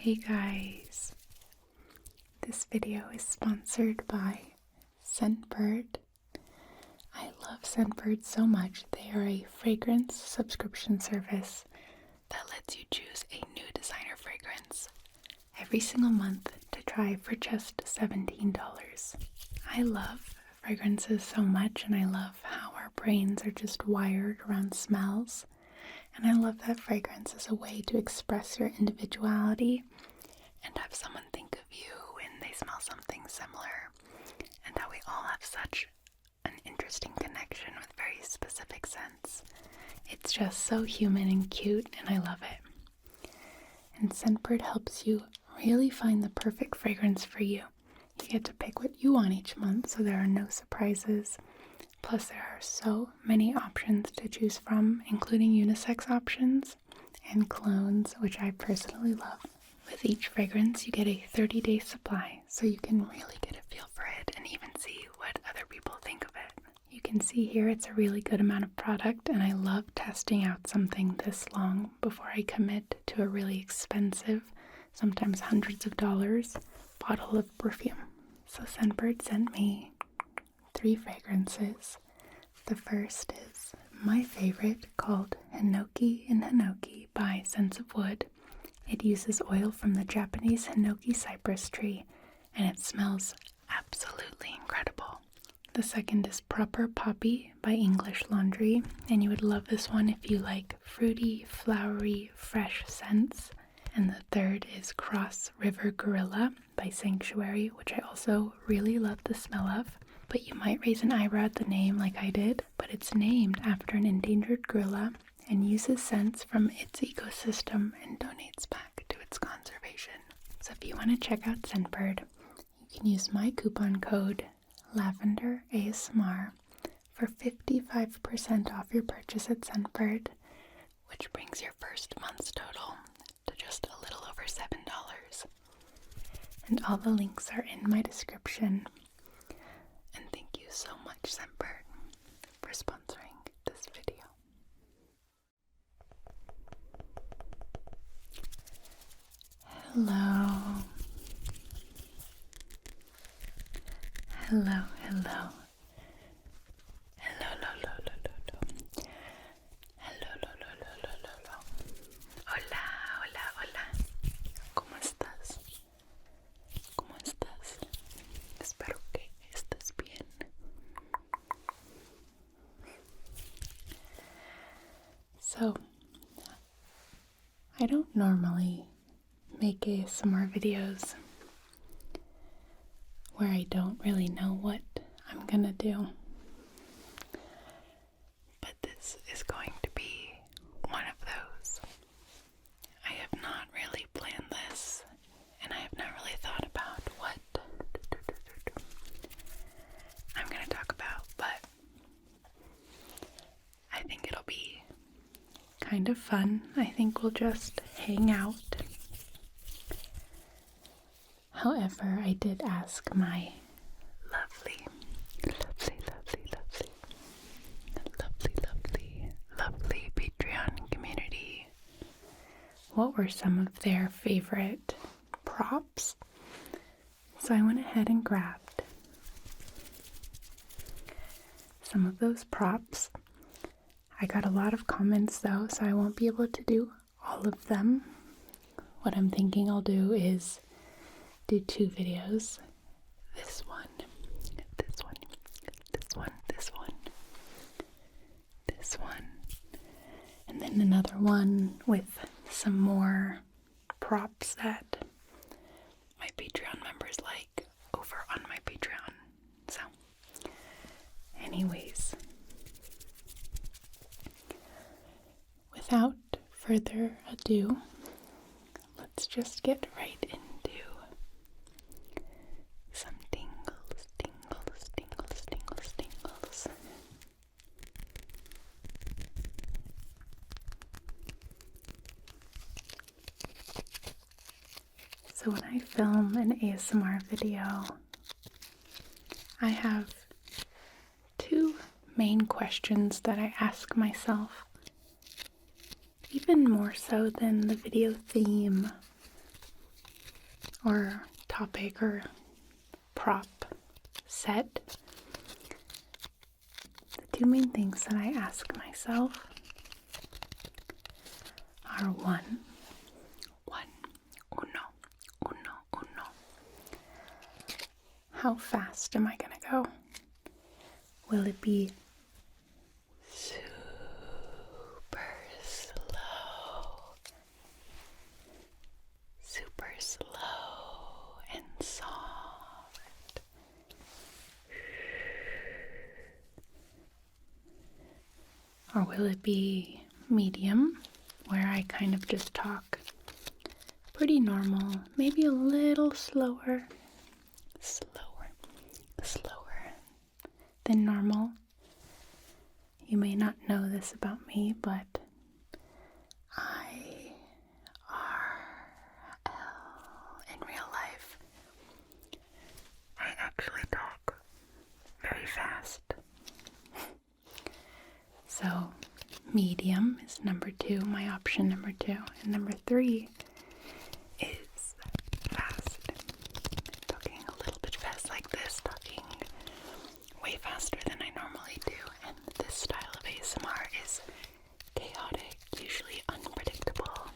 Hey guys, this video is sponsored by Scentbird. I love Scentbird so much. They are a fragrance subscription service that lets you choose a new designer fragrance every single month to try for just $17. I love fragrances so much, and I love how our brains are just wired around smells. And I love that fragrance is a way to express your individuality and have someone think of you when they smell something similar, and how we all have such an interesting connection with very specific scents. It's just so human and cute, and I love it. And Scentbird helps you really find the perfect fragrance for you. You get to pick what you want each month, so there are no surprises. Plus, there are so many options to choose from, including unisex options and clones, which I personally love. With each fragrance, you get a 30-day supply, so you can really get a feel for it and even see what other people think of it. You can see here it's a really good amount of product, and I love testing out something this long before I commit to a really expensive, sometimes hundreds of dollars, bottle of perfume. So Scentbird sent me 3 fragrances. The first is my favorite, called Hinoki in Hinoki by Scents of Wood. It uses oil from the Japanese Hinoki cypress tree, and it smells absolutely incredible. The second is Proper Poppy by English Laundry, and you would love this one if you like fruity, flowery, fresh scents. And the third is Cross River Gorilla by Sanctuary, which I also really love the smell of. But you might raise an eyebrow at the name like I did, but it's named after an endangered gorilla and uses scents from its ecosystem and donates back to its conservation. So if you want to check out Scentbird, you can use my coupon code Lavender ASMR for 55% off your purchase at Scentbird, which brings your first month's total to just a little over $7. And all the links are in my description. And thank you so much, Scentbird, for sponsoring this video. Hello. Hello, hello. Hello, lo, lo, lo, lo, lo. Hello, lo, lo, lo, lo, lo, lo. Hola, hola, hola. ¿Cómo estás? ¿Cómo estás? Espero que estés bien. So, I don't normally make ASMR videos where I don't really know what I'm gonna do. But this is going to be one of those. I have not really planned this, and I have not really thought about what I'm gonna talk about, but I think it'll be kind of fun. I think we'll just hang out. However, I did ask my lovely Patreon community what were some of their favorite props. So I went ahead and grabbed some of those props. I got a lot of comments though, so I won't be able to do all of them. What I'm thinking I'll do is do 2 videos. This one, this one, this one, this one, this one, and then another one with some more props that my Patreon members like over on my Patreon. So, anyways, without further ado, let's just get right into some tingles, tingles, tingles, tingles, tingles. So when I film an ASMR video, I have 2 main questions that I ask myself, even more so than the video theme or topic or prop set, the two main things that I ask myself are uno. How fast am I gonna go? Will it be super slow and soft? Or will it be medium, where I kind of just talk pretty normal, maybe a little slower than normal? You may not know this about me, but IRL in real life, I actually talk very fast. So medium is number 2, my option number 2. And number 3 is fast. Talking a little bit fast like this, talking way faster than I normally do. And this style of ASMR is chaotic, usually unpredictable,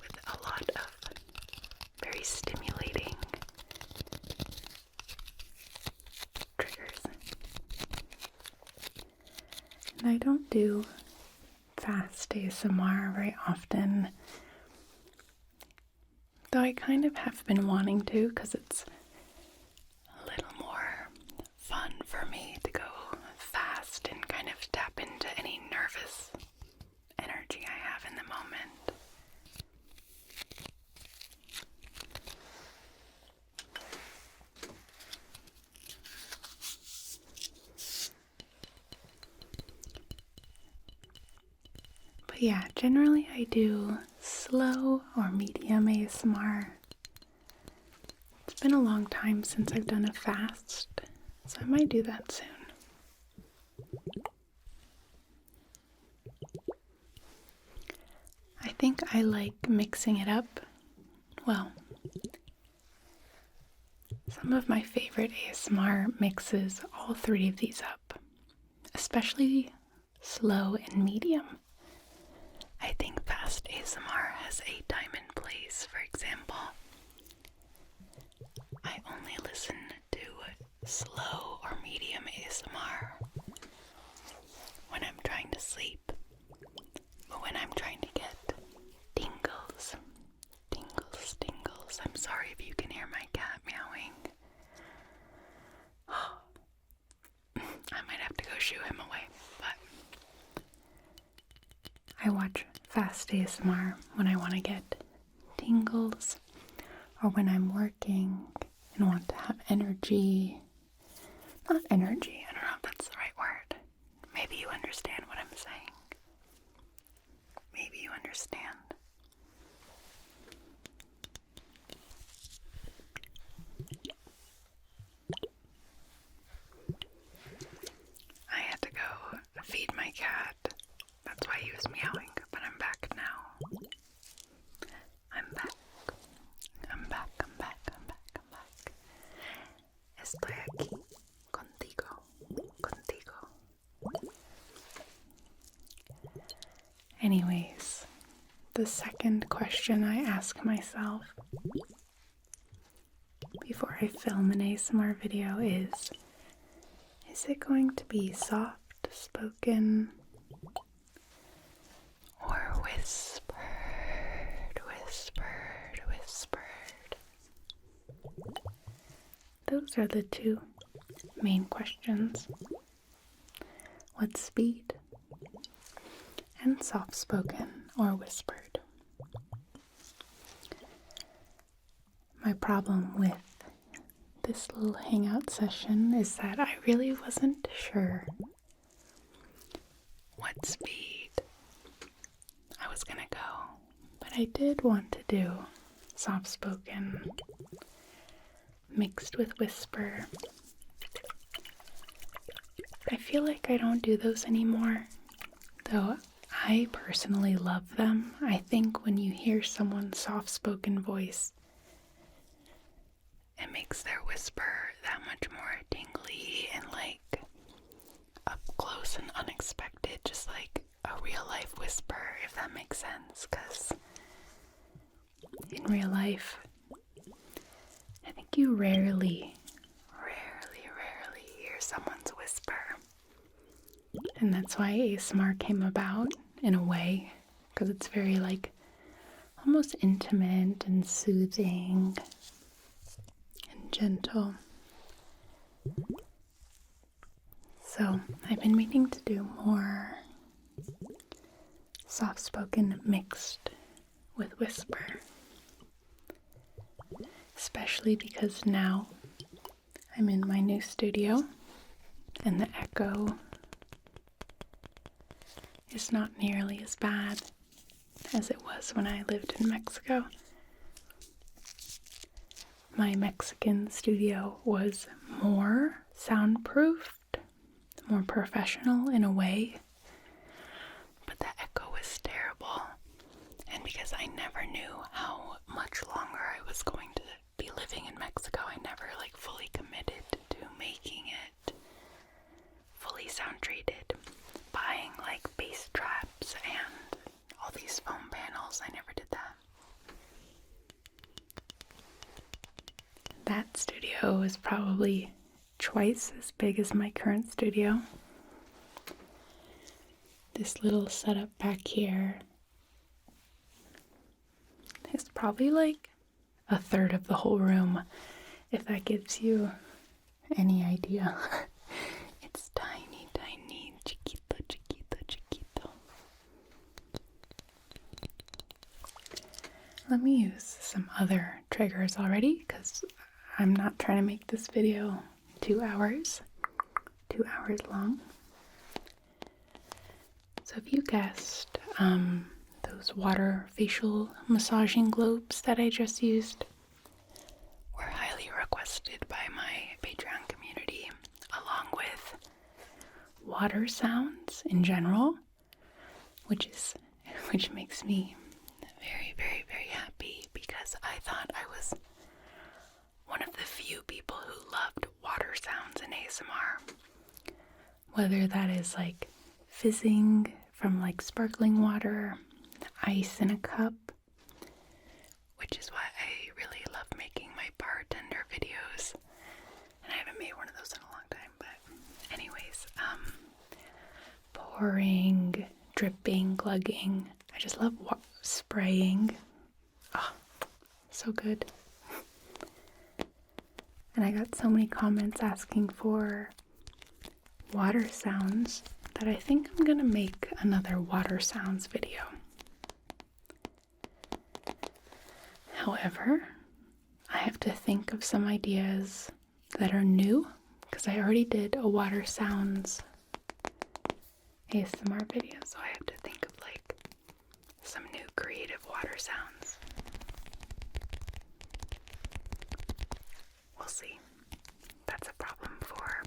with a lot of very stimulating triggers. And I don't do fast ASMR very often, though I kind of have been wanting to, because it's a little more fun for me to go fast and kind of tap into any nervous energy I have in the moment. But yeah, generally I do slow or medium ASMR. It's been a long time since I've done a fast, so I might do that soon. I think I like mixing it up. Well, some of my favorite ASMR mixes all 3 of these up, especially slow and medium. I think fast ASMR has a time and place. For example, I only listen to slow or medium ASMR when I'm trying to sleep, but when I'm trying to get tingles. I'm sorry if you can hear my cat meowing. I might have to go shoo him away, but I watch fast ASMR when I want to get tingles, or when I'm working and want to have energy. Not energy, I don't know if that's the right word. Maybe you understand what I'm saying. Maybe you understand. I had to go feed my cat. That's why he was meowing, but I'm back now. I'm back. Estoy aquí contigo. Anyways, the second question I ask myself before I film an ASMR video is it going to be soft spoken or whispered? Those are the 2 main questions. What speed? And soft spoken or whispered. My problem with this little hangout session is that I really wasn't sure what speed I was gonna go, but I did want to do soft spoken mixed with whisper. I feel like I don't do those anymore, though I personally love them. I think when you hear someone's soft-spoken voice, it makes their whisper that much more tingly and like up close and unexpected, just like a real life whisper, if that makes sense. Because in real life, I think you rarely hear someone's whisper. And that's why ASMR came about in a way, because it's very like almost intimate and soothing and gentle. So I've been meaning to do more soft-spoken mixed with whisper, especially because now I'm in my new studio and the echo is not nearly as bad as it was when I lived in Mexico. My Mexican studio was more soundproofed, more professional in a way, but the echo was terrible. And because I never knew how much longer I was going to be living in Mexico, I never like fully committed to making it fully sound treated, buying like bass traps and all these foam panels. I never did that. That studio is probably twice as big as my current studio. This little setup back here is probably like a third of the whole room, if that gives you any idea. It's tiny, tiny, chiquito, chiquito, chiquito. Let me use some other triggers already, because I'm not trying to make this video 2 hours long. So if you guessed, those water facial massaging globes that I just used were highly requested by my Patreon community, along with water sounds in general, which makes me very, very, very happy, because I thought I was one of the few people who loved water sounds in ASMR. Whether that is like fizzing from like sparkling water, ice in a cup, which is why I really love making my bartender videos. And I haven't made one of those in a long time, but anyways, pouring, dripping, glugging. I just love spraying. Oh, so good. And I got so many comments asking for water sounds that I think I'm gonna make another water sounds video. However, I have to think of some ideas that are new, because I already did a water sounds ASMR video, so I have to think of like some new creative water sounds. We'll see. That's a problem for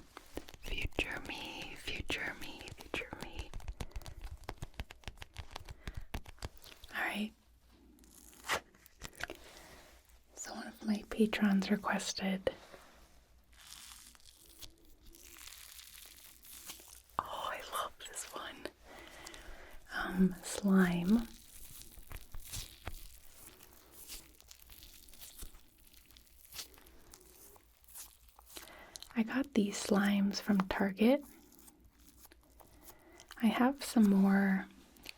future me, future me, future me. Alright. So one of my patrons requested, oh, I love this one, slime. I got these slimes from Target. I have some more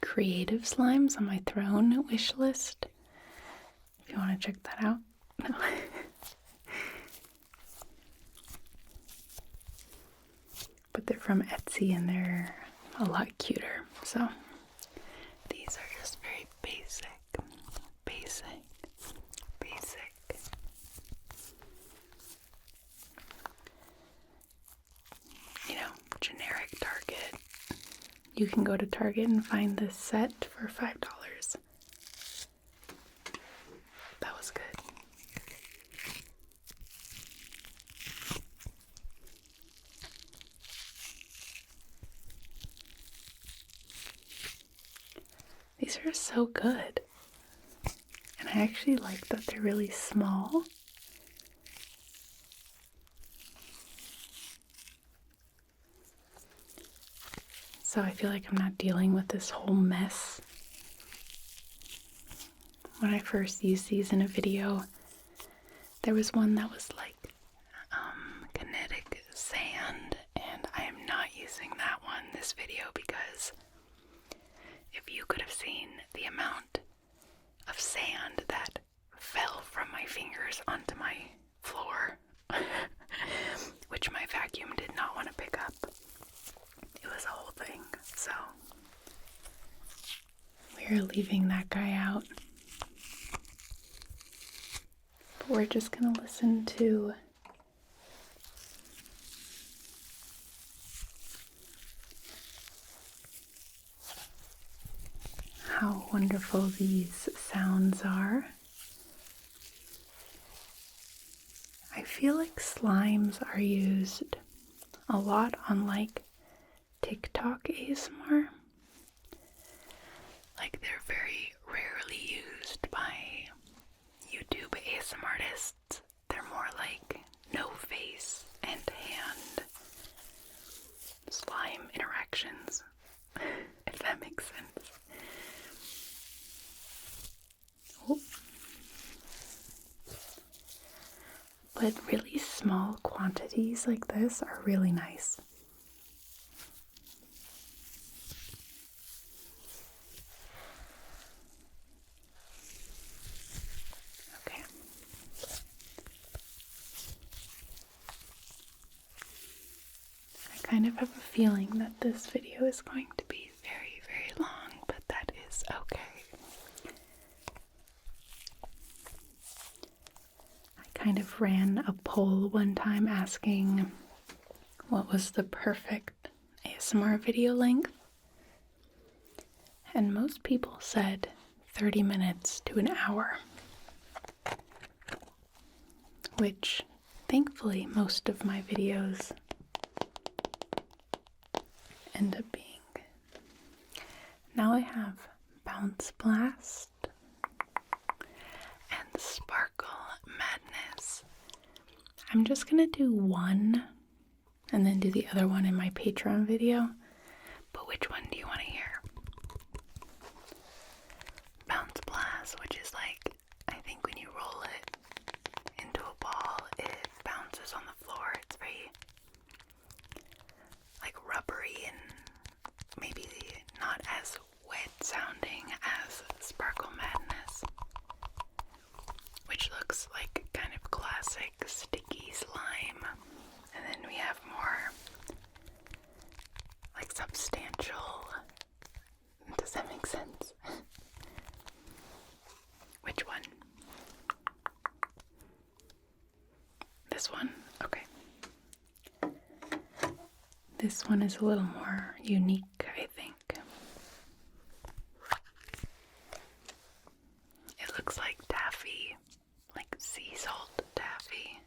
creative slimes on my throne wish list, if you want to check that out. No. But they're from Etsy and they're a lot cuter. So these are just very basic. You know, generic Target. You can go to Target and find this set for $5. That was good. These are so good. And I actually like that they're really small. so I feel like I'm not dealing with this whole mess. When I first used these in a video, there was one that was like kinetic sand, and I am not using that one this video because if you could have seen the amount of sand that fell from my fingers onto my floor, which my vacuum did not want to pick up. It was a whole thing, so we're leaving that guy out. But we're just going to listen to how wonderful these sounds are. I feel like slimes are used a lot on like TikTok ASMR. Like they're very rarely used by YouTube ASMR artists. They're more like no face and hand slime interactions, if that makes sense. Oh. But really small quantities like this are really nice. Okay. I kind of have a feeling that this video is going to be very, very long, but that is okay. Kind of ran a poll one time asking what was the perfect ASMR video length, and most people said 30 minutes to an hour, which thankfully most of my videos end up being. Now I have Bounce Blast and Sparkle Madness. I'm just gonna do one and then do the other one in my Patreon video. But which one do you want to hear? Bounce Blast, which is like, I think when you roll it into a ball, it bounces on the floor. It's very like rubbery and maybe not as wet sounding as Sparkle Madness, which looks like kind of classic sticky slime. And then we have more like substantial. Does that make sense? Which one? This one? Okay. This one is a little more unique, I think. It looks like taffy, like sea salt taffy.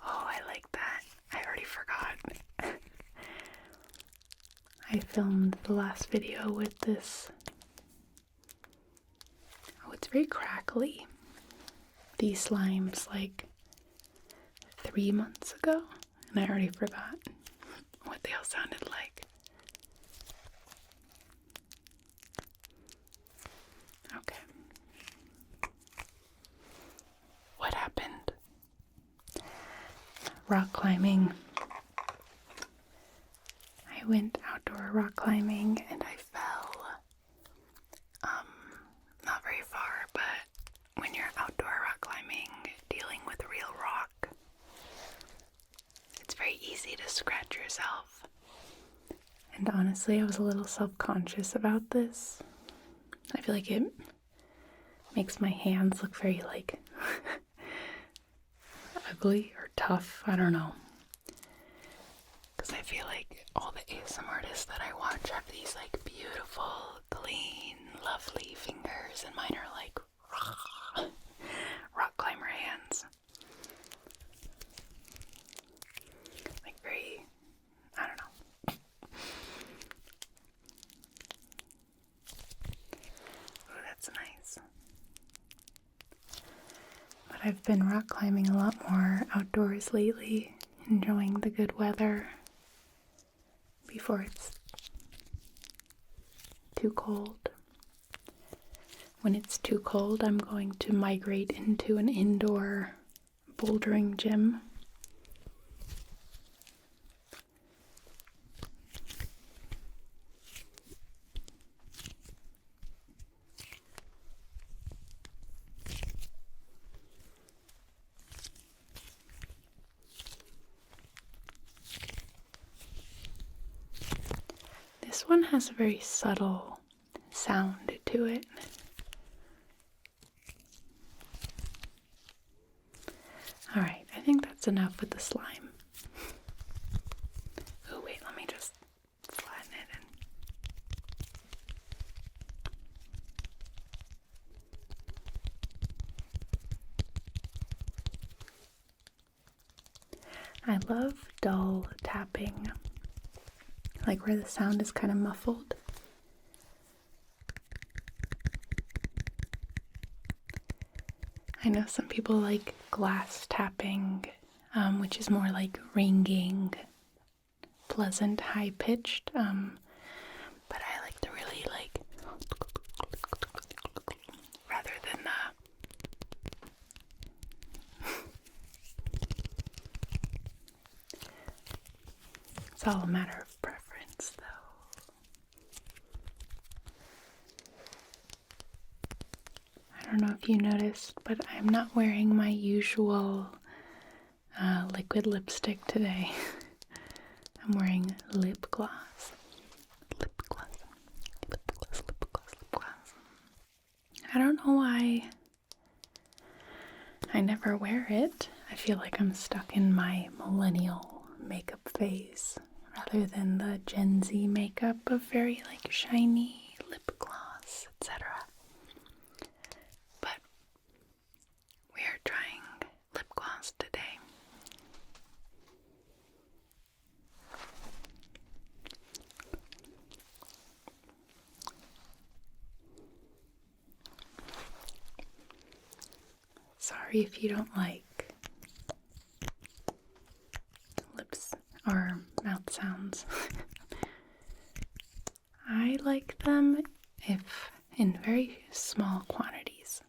Oh, I like that. I already forgot. I filmed the last video with this. Oh, it's very crackly. These slimes like 3 months ago, and I already forgot what they all sounded like. Okay. What happened? Rock climbing. I went outdoor rock climbing and I fell. Not very far, but when you're outdoor rock climbing, dealing with real rock, it's very easy to scratch yourself. And honestly, I was a little self-conscious about this. I feel like it makes my hands look very like ugly or tough. I don't know. Because I feel like all the ASMR artists that I watch have these like beautiful, clean, lovely fingers, and mine are like rock climber hands. Like very, I don't know. Oh, that's nice. But I've been rock climbing a lot more outdoors lately, enjoying the good weather before it's too cold. When it's too cold, I'm going to migrate into an indoor bouldering gym. This one has a very subtle sound to it. Alright, I think that's enough with the slime. Oh wait, let me just flatten it in. I love dull tapping, like where the sound is kind of muffled. I know some people like glass tapping, which is more like ringing, pleasant, high-pitched, but I like the really like, rather than it's all a matter of preference, though. I don't know if you noticed, but I'm not wearing my usual liquid lipstick today. I'm wearing lip gloss. Lip gloss. Lip gloss, lip gloss, lip gloss. I don't know why I never wear it. I feel like I'm stuck in my millennial makeup phase rather than the Gen Z makeup of very like shiny lip gloss, etc. But we are trying lip gloss today. Sorry if you don't like lips or mouth sounds. I like them if in very small quantities.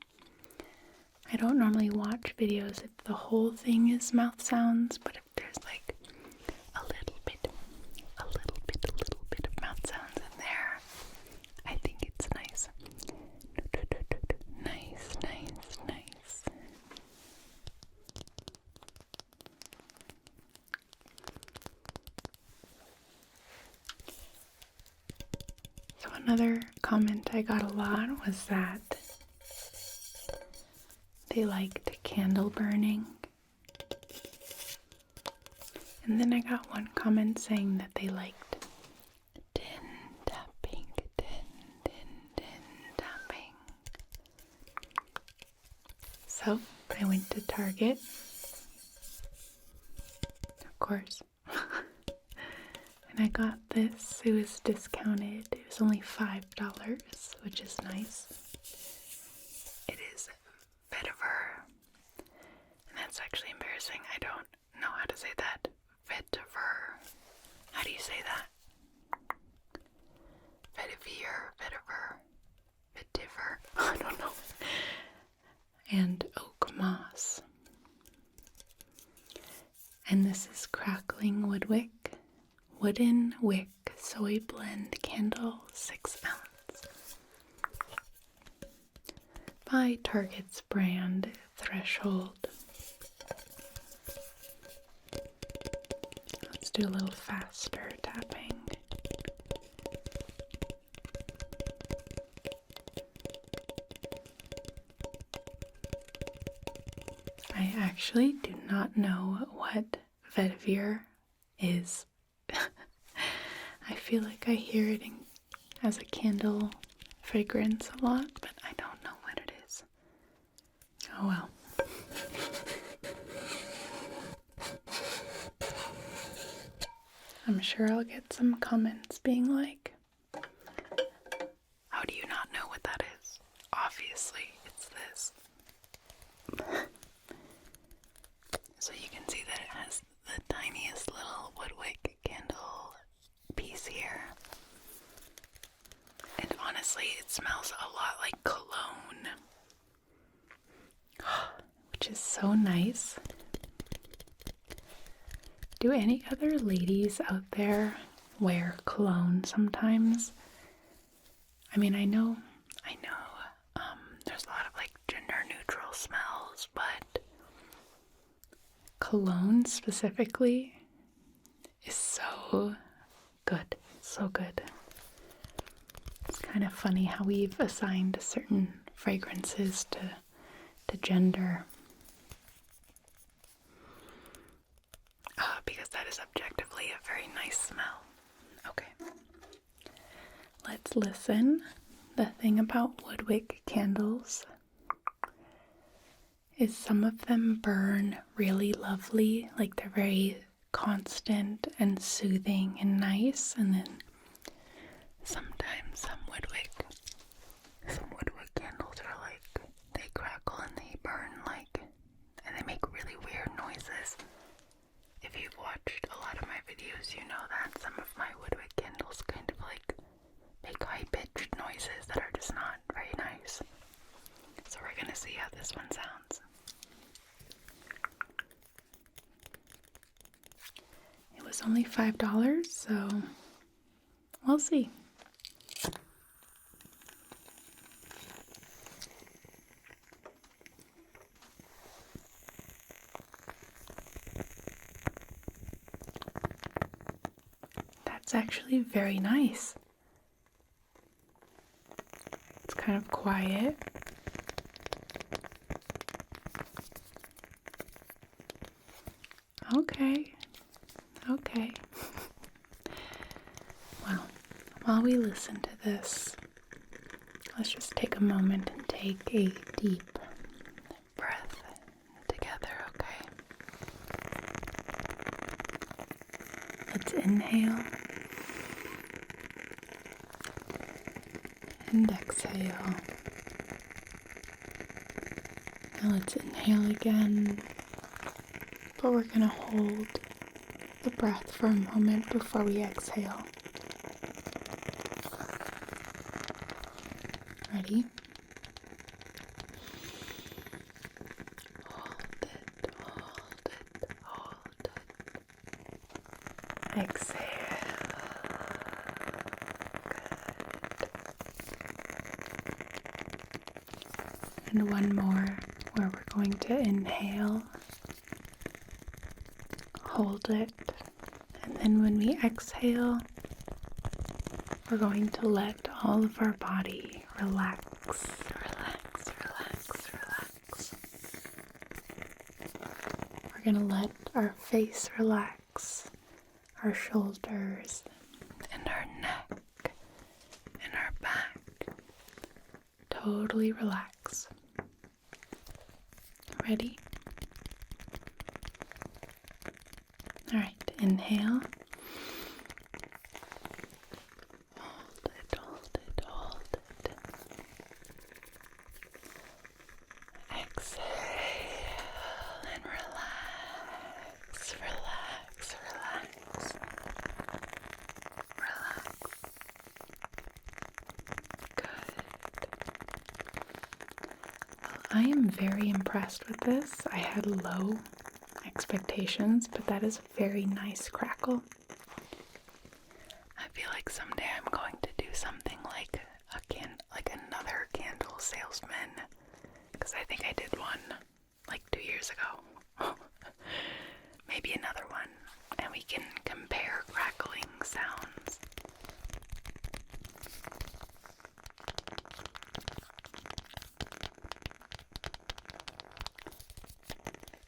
I don't normally watch videos if the whole thing is mouth sounds, but if there's like a little bit of mouth sounds in there, I think it's nice. Nice, nice, nice. So another comment I got a lot was that they liked candle burning. And then I got one comment saying that they liked tin tapping, tin tapping. So I went to Target, of course, and I got this. It was discounted. It was only $5, which is nice. It is vetiver, and that's actually embarrassing. I don't know how to say that. Vetiver. How do you say that? Vetiver. I don't know. And oak moss. And this is Crackling Woodwick Wooden Wick Soy Blend Candle 6 ounce by Target's brand Threshold. Let's do a little faster tapping. I actually do not know what vetiver is. I feel like I hear it as a candle fragrance a lot, but I don't know what it is. Oh well. I'm sure I'll get some comments being like, how do you not know what that is? Obviously, it's this. So you can see that it has the tiniest little woodwick candle piece here. And honestly, it smells a lot like cologne, which is so nice. Do any other ladies out there wear cologne sometimes? I mean, I know, there's a lot of like gender neutral smells, but cologne specifically is so good, so good. It's kind of funny how we've assigned certain fragrances to gender. Because that is objectively a very nice smell. Okay. Let's listen. The thing about woodwick candles is some of them burn really lovely, like they're very constant and soothing and nice, and then sometimes some woodwick candles are like, they crackle and they burn like, and they make really weird noises. If you've watched a lot of my videos, you know that some of my woodwick candles kind of like make high-pitched noises that are just not very nice. So we're gonna see how this one sounds. It was only $5, so we'll see. That's actually very nice. It's kind of quiet. Okay. Well, while we listen to this, let's just take a moment and take a deep breath together, okay? Let's inhale and exhale. Now let's inhale again, but we're going to hold the breath for a moment before we exhale. Ready? Hold it, hold it, hold it. Exhale. Good. And one more where we're going to inhale, hold it, and then when we exhale, we're going to let all of our body relax. We're going to let our face relax, our shoulders, and our neck, and our back. Totally relax. Ready? Alright, inhale. Hold it. Exhale and relax. Good. Well, I am very impressed with this. I had low expectations, but that is a very nice crackle. I feel like someday I'm going to do something like another candle salesman, because I think I did one like 2 years ago. Maybe another one, and we can compare crackling sounds.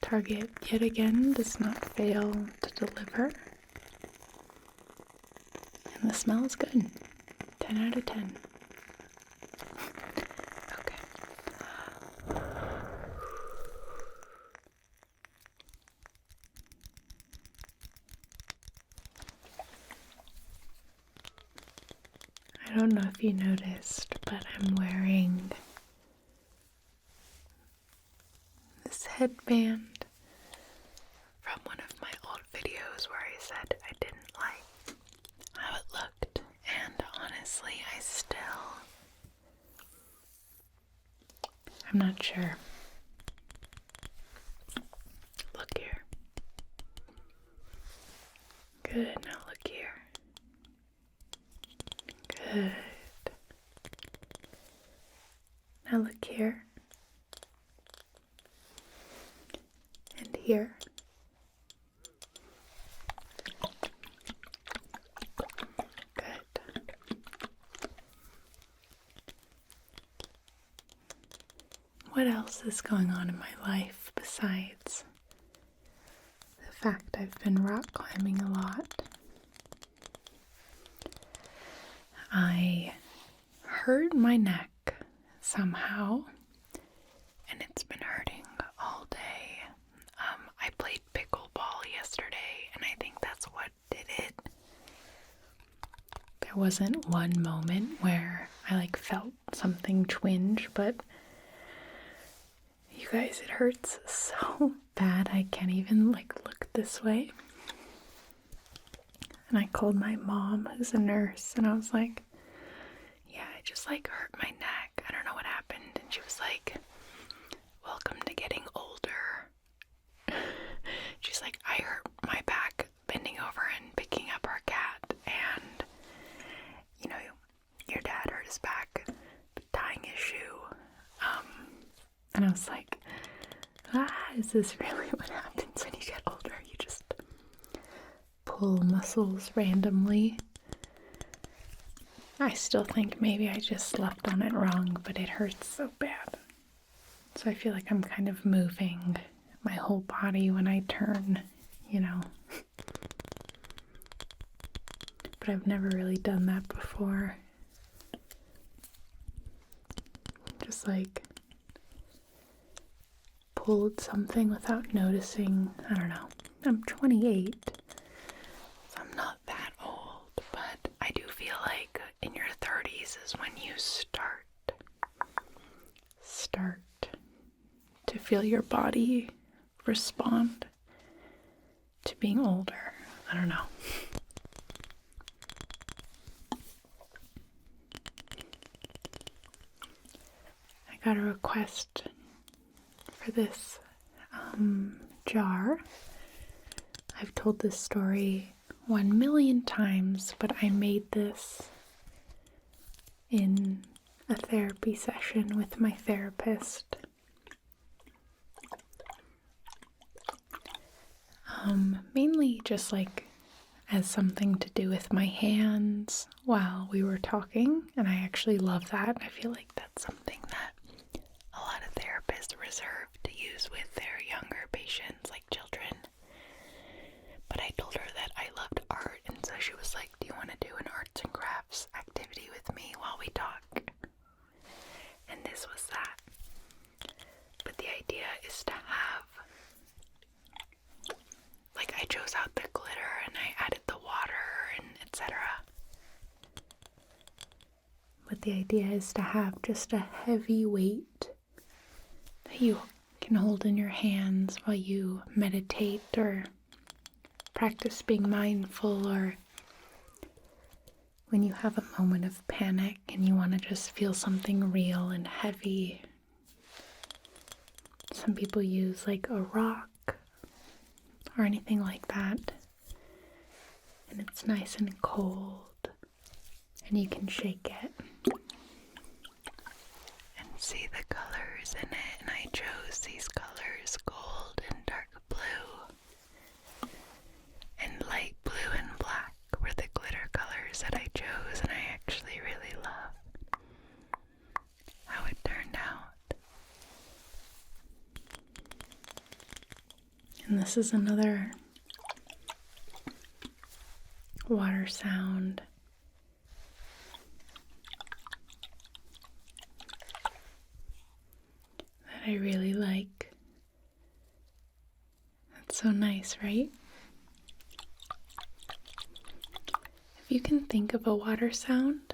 Target yet again does not fail to deliver. And the smell is good. 10 out of 10. Okay. I don't know if you noticed, but I'm wearing this headband honestly, I'm not sure. Look here. Good, now look here. Good. Now look here. And here. Good. What else is going on in my life besides the fact I've been rock climbing a lot? I hurt my neck somehow, and it's been hurting all day. I played pickleball yesterday, and I think that's what did it. There wasn't one moment where I felt something twinge, but you guys, it hurts so bad I can't even look this way. And I called my mom, who's a nurse, and I was like, yeah, I just hurt my neck. I don't know what happened. And she was like, welcome to getting older. She's like, I hurt my back bending over and picking up our cat, and your dad hurt his back tying his shoe. And I was like, is this really what happens when you get older? You just pull muscles randomly. I still think maybe I just slept on it wrong, but it hurts so bad. So I feel like I'm kind of moving my whole body when I turn, But I've never really done that before. Just pulled something without noticing. I don't know. I'm 28, so I'm not that old, but I do feel like in your 30s is when you start to feel your body respond to being older. I don't know. I got a request for this jar. I've told this story 1,000,000 times, but I made this in a therapy session with my therapist. Mainly just as something to do with my hands while we were talking, and I actually love that. I feel like that's something that a lot of therapists reserve to use with their younger patients, like children. But I told her that I loved art, and so she was like, do you want to do an arts and crafts activity with me while we talk? And this was that. But the idea is to have, I chose out the glitter and I added the water and etc. But the idea is to have just a heavy weight that you can hold in your hands while you meditate or practice being mindful, or when you have a moment of panic and you want to just feel something real and heavy. Some people use a rock or anything like that, and it's nice and cold and you can shake it and see the colors in it. And I chose these colors, gold and dark blue, and light blue and black were the glitter colors that I chose, and I actually really love how it turned out. And this is another water sound that I really like. It's so nice, right? If you can think of a water sound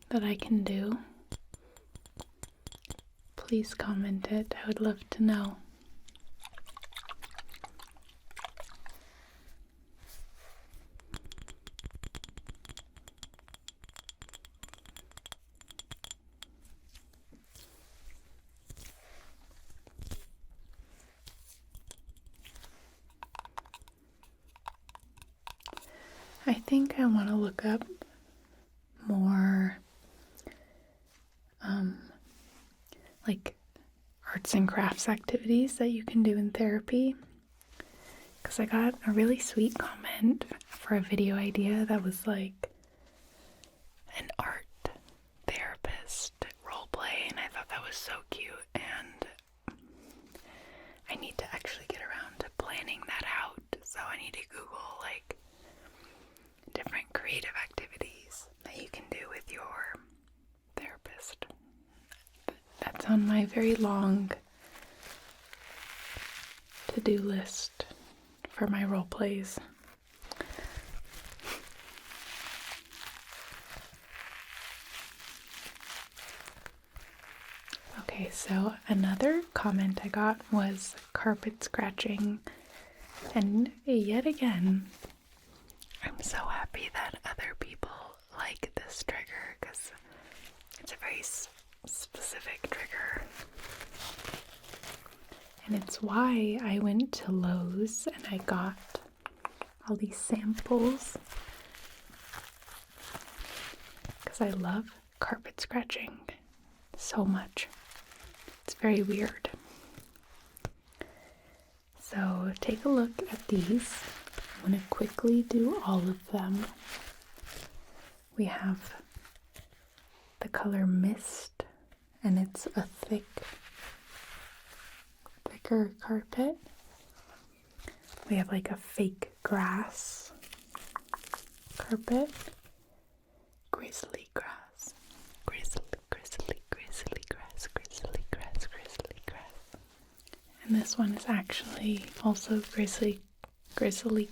that I can do, please comment it. I would love to know. I think I want to look up more like arts and crafts activities that you can do in therapy, because I got a really sweet comment for a video idea that was like an art therapist role play, and I thought that was so cute, and I need to actually get around to planning that out. So I need to Google like different creative activities that you can do with your therapist. That's on my very long to-do list for my role plays. Okay, so another comment I got was carpet scratching, and yet again, I'm so happy that other people like this trigger because it's a very specific trigger. And it's why I went to Lowe's and I got all these samples, because I love carpet scratching so much. It's very weird. So take a look at these. I'm going to quickly do all of them. We have the color Mist, and it's a thicker carpet. We have like a fake grass carpet, grizzly grass, grizzly grass. And this one is actually also grizzly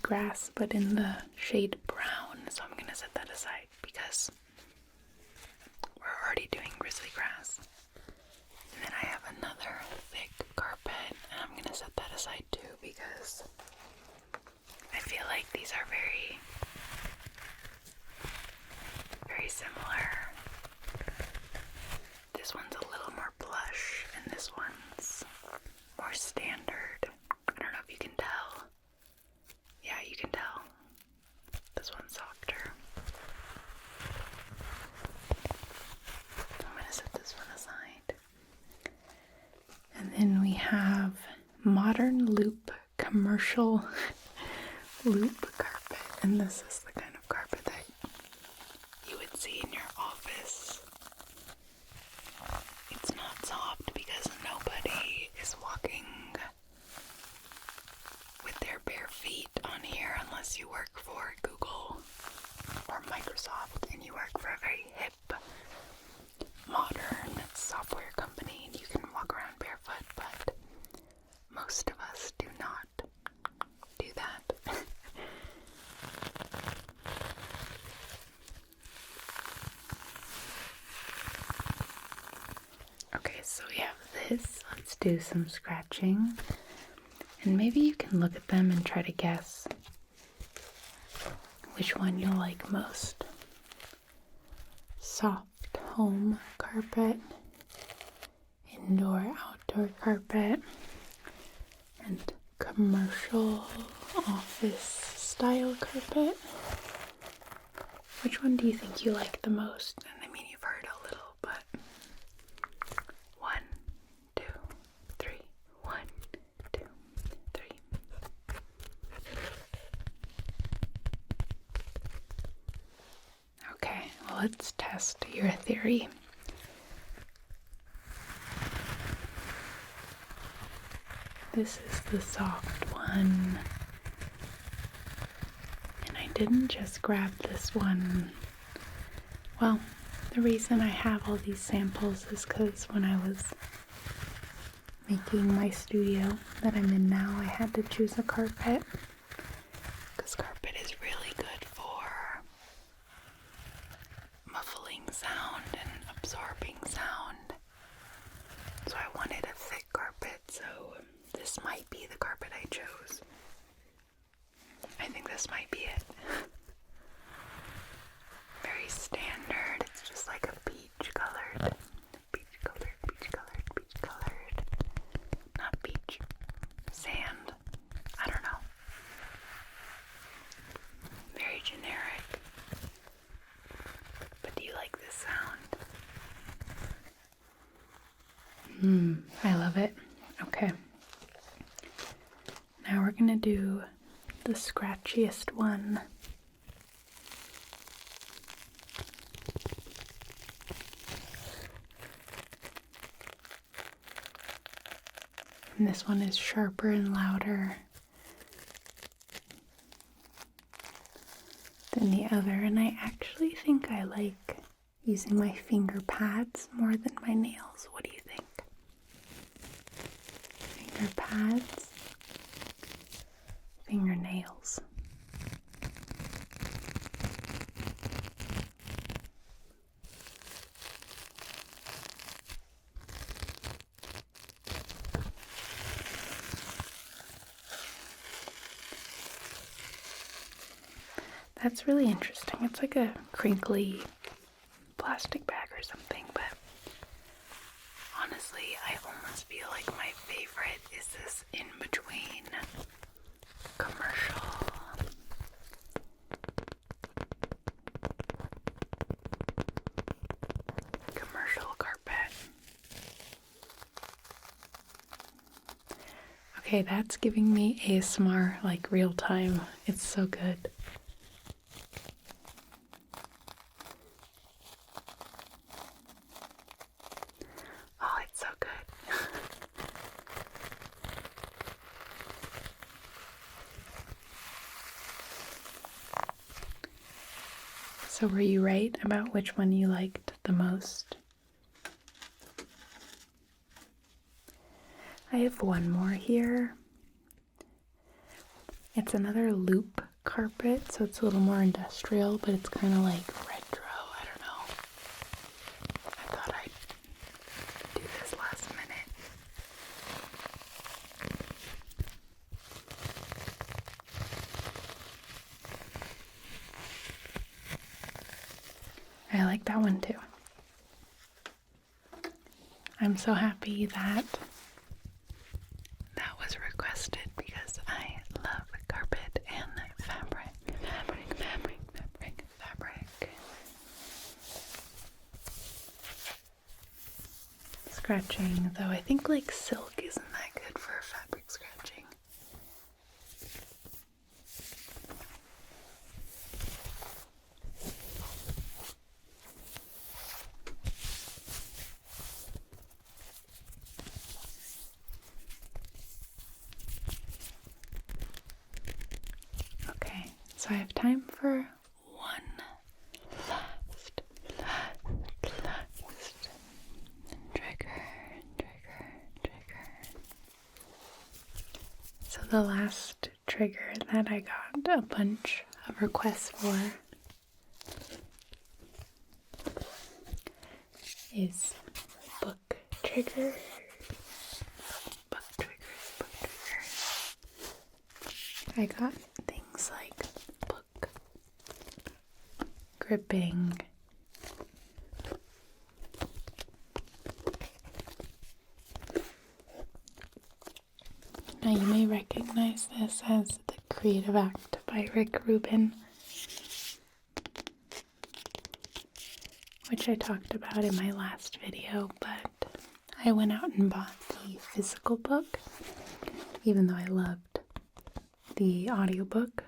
grass, but in the shade brown. So I'm gonna set that aside because we're already doing grizzly grass. And then I have another thick carpet, and I'm gonna set that aside too because I feel like these are very, very similar. This one's a little more plush, and this one's more standard. I don't know if you can tell. Yeah, you can tell. This one's softer. I'm going to set this one aside. And then we have modern loop commercial loop carpet. And this is the kind of carpet that you would see in your office. It's not soft because nobody is walking with their bare feet on here unless you work for Google or Microsoft and you work for a very hip, modern software company and you can walk around barefoot, but most of us do not do that. Okay, so we have this. Let's do some scratching. And maybe you can look at them and try to guess which one you'll like most. Soft home carpet, indoor outdoor carpet, and commercial office style carpet. Which one do you think you like the most? And I mean, you've heard a little, but 1, 2, 3, 1, 2, 3. Okay, well, let's test your theory. This is the soft one. And I didn't just grab this one. Well, the reason I have all these samples is because when I was making my studio that I'm in now, I had to choose a carpet. Because carpet is really good for muffling sound and absorbing sound. So I wanted a thick carpet, so this might be the carpet I chose. I think this might be it. Very standard. It's just like a peach colored. Not peach. Sand. I don't know. I love it. Okay. Now we're gonna do the scratchiest one. And this one is sharper and louder than the other, and I actually think I like using my finger pads more than my nails. What do you think? Finger pads, fingernails. That's really interesting. It's like a crinkly plastic bag or something, but honestly, I almost feel like my favorite is this in-between commercial carpet. Okay, that's giving me ASMR like real time. It's so good. So were you right about which one you liked the most? I have one more here. It's another loop carpet, so it's a little more industrial, but it's kind of like retro. I don't know. I thought I'd do this last minute. I like that one too. I'm so happy that that was requested because I love carpet and fabric. Scratching, though I think like silk isn't that good for fabric scratching. Okay, so I have time for one last trigger. So the last trigger that I got a bunch of requests for is book triggers. Book triggers. I got things like book gripping, now you may recognize this as the Creative Act by Rick Rubin, which I talked about in my last video, but I went out and bought the physical book, even though I loved the audiobook.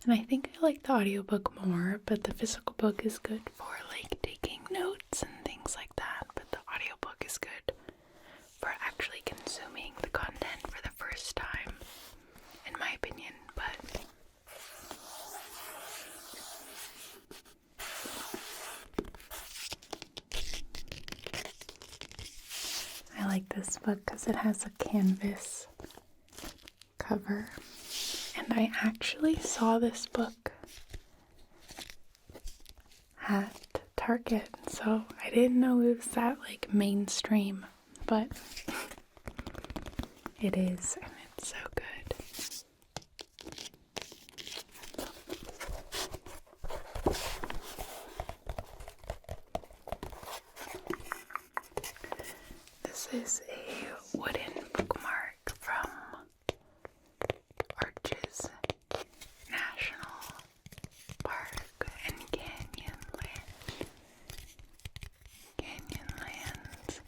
And I think I like the audiobook more, but the physical book is good for like taking notes and things like that, but the audiobook is good for actually consuming the content for the first time, in my opinion. But I like this book because it has a canvas cover, and I actually saw this book at Target, so I didn't know it was that like mainstream, but it is, and it's so good. This is a wooden bookmark from Arches National Park and Canyonlands.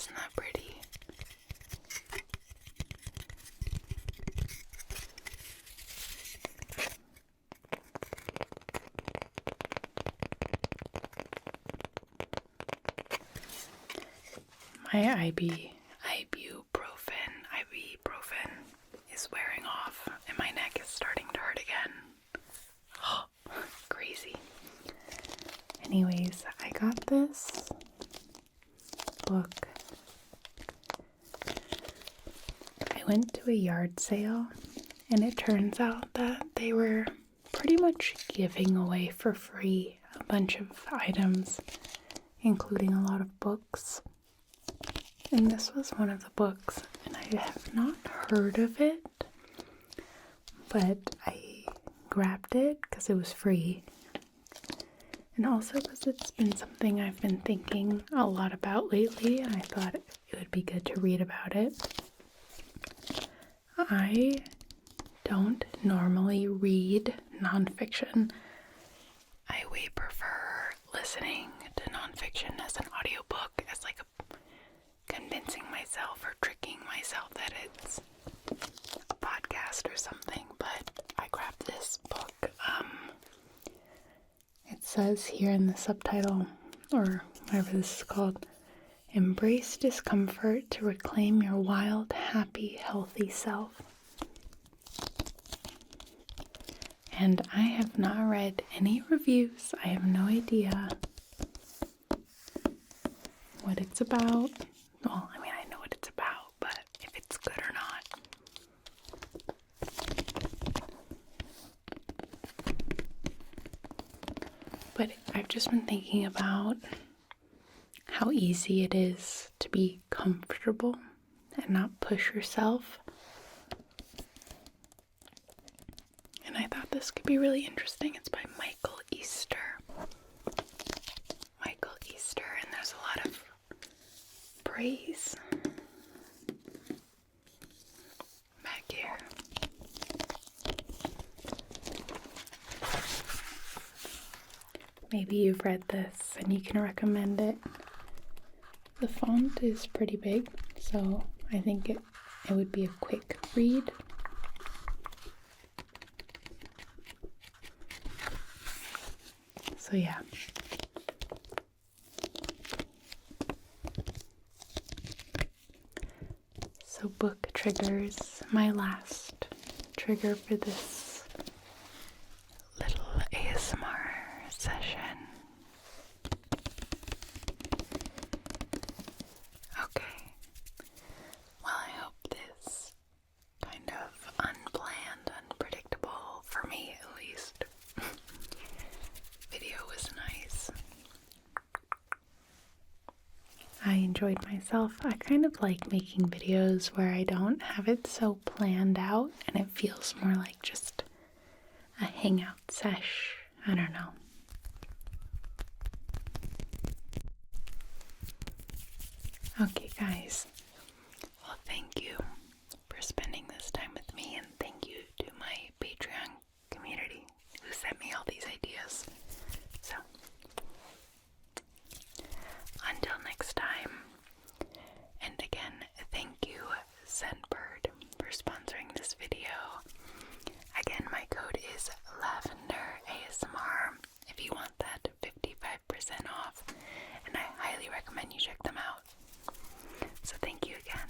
Isn't that pretty? My ibuprofen is wearing off and my neck is starting to hurt again. Oh, crazy. Anyways, I got this book. I went to a yard sale and it turns out that they were pretty much giving away for free a bunch of items, including a lot of books. And this was one of the books, and I have not heard of it, but I grabbed it because it was free. And also because it's been something I've been thinking a lot about lately, and I thought it would be good to read about it. I don't normally read nonfiction. I way prefer listening to nonfiction as an audiobook, as like convincing myself or tricking myself that it's a podcast or something, but I grabbed this book. It says here in the subtitle, or whatever this is called, Embrace Discomfort to Reclaim Your Wild, Happy, Healthy Self. And I have not read any reviews. I have no idea what it's about. Well, I mean, I know what it's about, but if it's good or not. But I've just been thinking about how easy it is to be comfortable and not push yourself. And I thought this could be really interesting. It's by Michael Easter. And there's a lot of praise back here. Maybe you've read this and you can recommend it. The font is pretty big, so I think it would be a quick read. So yeah. So book triggers, my last trigger for this little ASMR session. Okay, well, I hope this kind of unplanned, unpredictable, for me at least, video was nice. I enjoyed myself. I kind of like making videos where I don't have it so planned out and it feels more like just a hangout sesh. I don't know. Okay, guys. Well, thank you for spending this time with me, and thank you to my Patreon community who sent me all these ideas. So, until next time, and again, thank you, Scentbird, for sponsoring this video. Again, my code is Lavender ASMR if you want that 55% off, and I highly recommend you check them out. So thank you again.